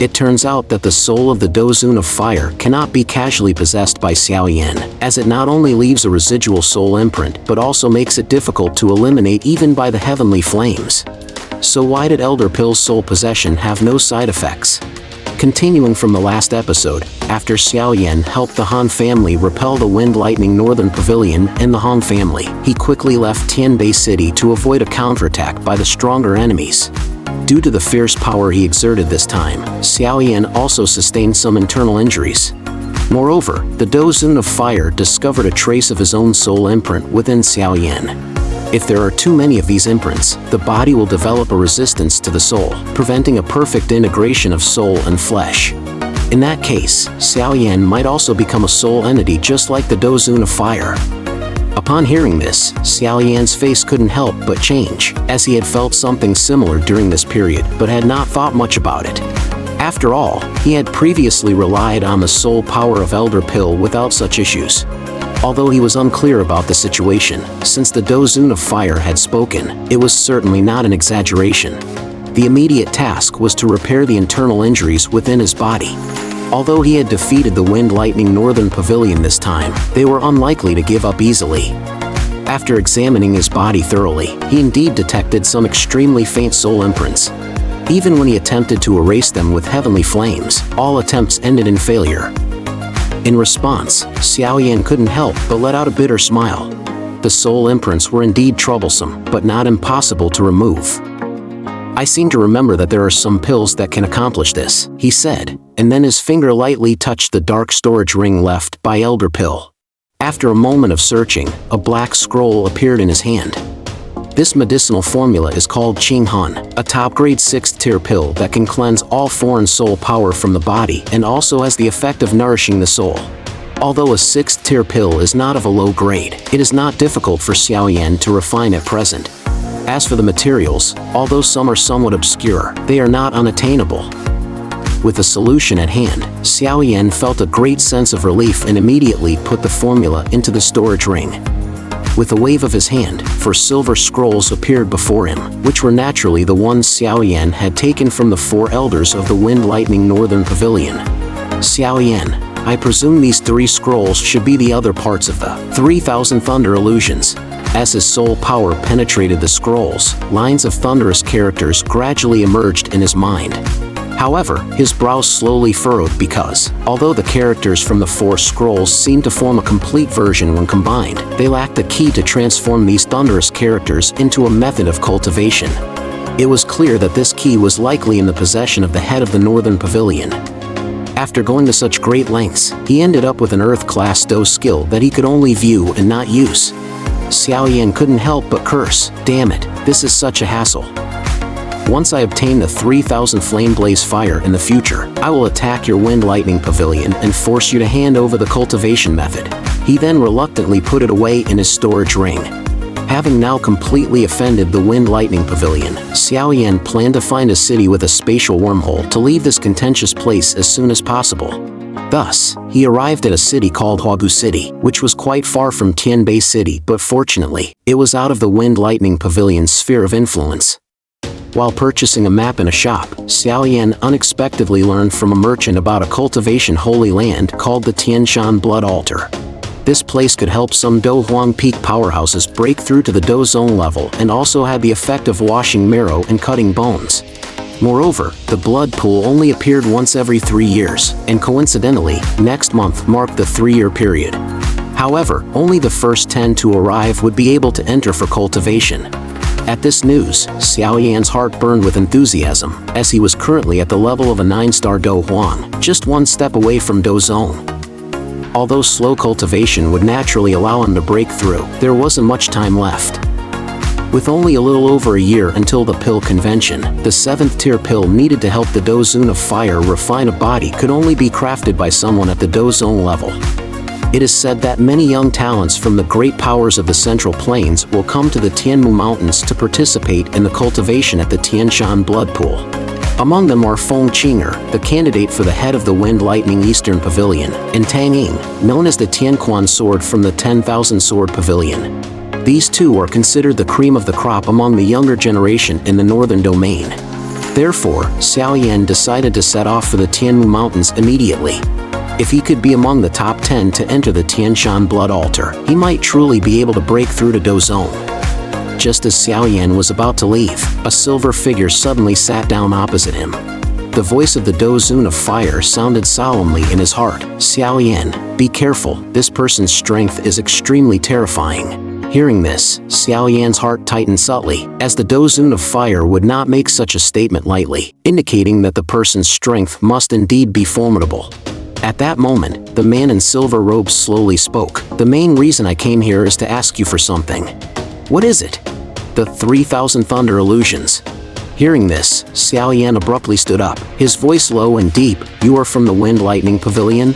It turns out that the soul of the Dou Zun of Fire cannot be casually possessed by Xiao Yan, as it not only leaves a residual soul imprint but also makes it difficult to eliminate even by the heavenly flames. So why did Elder Pill's soul possession have no side effects? Continuing from the last episode, after Xiao Yan helped the Han family repel the Wind Lightning Northern Pavilion and the Huang family, he quickly left Tianbei City to avoid a counterattack by the stronger enemies. Due to the fierce power he exerted this time, Xiao Yan also sustained some internal injuries. Moreover, the Dou Zun of Fire discovered a trace of his own soul imprint within Xiao Yan. If there are too many of these imprints, the body will develop a resistance to the soul, preventing a perfect integration of soul and flesh. In that case, Xiao Yan might also become a soul entity just like the Dou Zun of Fire. Upon hearing this, Xiao Yan's face couldn't help but change, as he had felt something similar during this period but had not thought much about it. After all, he had previously relied on the soul power of Elder Pill without such issues. Although he was unclear about the situation, since the Dou Zun of Fire had spoken, it was certainly not an exaggeration. The immediate task was to repair the internal injuries within his body. Although he had defeated the Wind Lightning Northern Pavilion this time, they were unlikely to give up easily. After examining his body thoroughly, he indeed detected some extremely faint soul imprints. Even when he attempted to erase them with heavenly flames, all attempts ended in failure. In response, Xiao Yan couldn't help but let out a bitter smile. The soul imprints were indeed troublesome, but not impossible to remove. I seem to remember that there are some pills that can accomplish this, he said, and then his finger lightly touched the dark storage ring left by Elder Pill. After a moment of searching, a black scroll appeared in his hand. This medicinal formula is called Qing Han, a top-grade 6th-tier pill that can cleanse all foreign soul power from the body and also has the effect of nourishing the soul. Although a 6th-tier pill is not of a low grade, it is not difficult for Xiao Yan to refine at present. As for the materials, although some are somewhat obscure, they are not unattainable. With the solution at hand, Xiao Yan felt a great sense of relief and immediately put the formula into the storage ring. With a wave of his hand, 4 silver scrolls appeared before him, which were naturally the ones Xiao Yan had taken from the 4 elders of the Wind Lightning Northern Pavilion. Xiao Yan, I presume these 3 scrolls should be the other parts of the 3,000 thunder illusions. As his soul power penetrated the scrolls, lines of thunderous characters gradually emerged in his mind. However, his brows slowly furrowed because, although the characters from the 4 scrolls seemed to form a complete version when combined, they lacked a key to transform these thunderous characters into a method of cultivation. It was clear that this key was likely in the possession of the head of the Northern Pavilion. After going to such great lengths, he ended up with an Earth-class Dou skill that he could only view and not use. Xiao Yan couldn't help but curse, "Damn it, this is such a hassle. Once I obtain the 3,000 flame blaze fire in the future, I will attack your Wind Lightning Pavilion and force you to hand over the cultivation method." He then reluctantly put it away in his storage ring. Having now completely offended the Wind Lightning Pavilion, Xiao Yan planned to find a city with a spatial wormhole to leave this contentious place as soon as possible. Thus, he arrived at a city called Huang City, which was quite far from Tianbei City, but fortunately, it was out of the Wind Lightning Pavilion's sphere of influence. While purchasing a map in a shop, Xiao Yan unexpectedly learned from a merchant about a cultivation holy land called the Tian Shan Blood Altar. This place could help some Dou Huang peak powerhouses break through to the Dou Zong level and also had the effect of washing marrow and cutting bones. Moreover, the blood pool only appeared once every 3 years, and coincidentally, next month marked the 3-year period. However, only the first 10 to arrive would be able to enter for cultivation. At this news, Xiao Yan's heart burned with enthusiasm, as he was currently at the level of a 9-star Dou Huang, just 1 step away from Dou Zong. Although slow cultivation would naturally allow him to break through, there wasn't much time left. With only a little over a year until the pill convention, the 7th-tier pill needed to help the Dou Zun of Fire refine a body could only be crafted by someone at the Dou Zong level. It is said that many young talents from the great powers of the Central Plains will come to the Tianmu Mountains to participate in the cultivation at the Tian Shan Blood Pool. Among them are Feng Qinger, the candidate for the head of the Wind Lightning Eastern Pavilion, and Tang Ying, known as the Tianquan Sword from the 10,000 Sword Pavilion. These 2 are considered the cream of the crop among the younger generation in the northern domain. Therefore, Xiao Yan decided to set off for the Tianmu Mountains immediately. If he could be among the top 10 to enter the Tian Shan Blood Altar, he might truly be able to break through to Dou Zong. Just as Xiao Yan was about to leave, a silver figure suddenly sat down opposite him. The voice of the Dou Zun of Fire sounded solemnly in his heart. Xiao Yan, be careful, this person's strength is extremely terrifying. Hearing this, Xiao Yan's heart tightened subtly, as the Dou Zun of Fire would not make such a statement lightly, indicating that the person's strength must indeed be formidable. At that moment, the man in silver robes slowly spoke. The main reason I came here is to ask you for something. What is it? The 3,000 thunder illusions. Hearing this, Xiao Yan abruptly stood up, his voice low and deep. You are from the Wind Lightning Pavilion?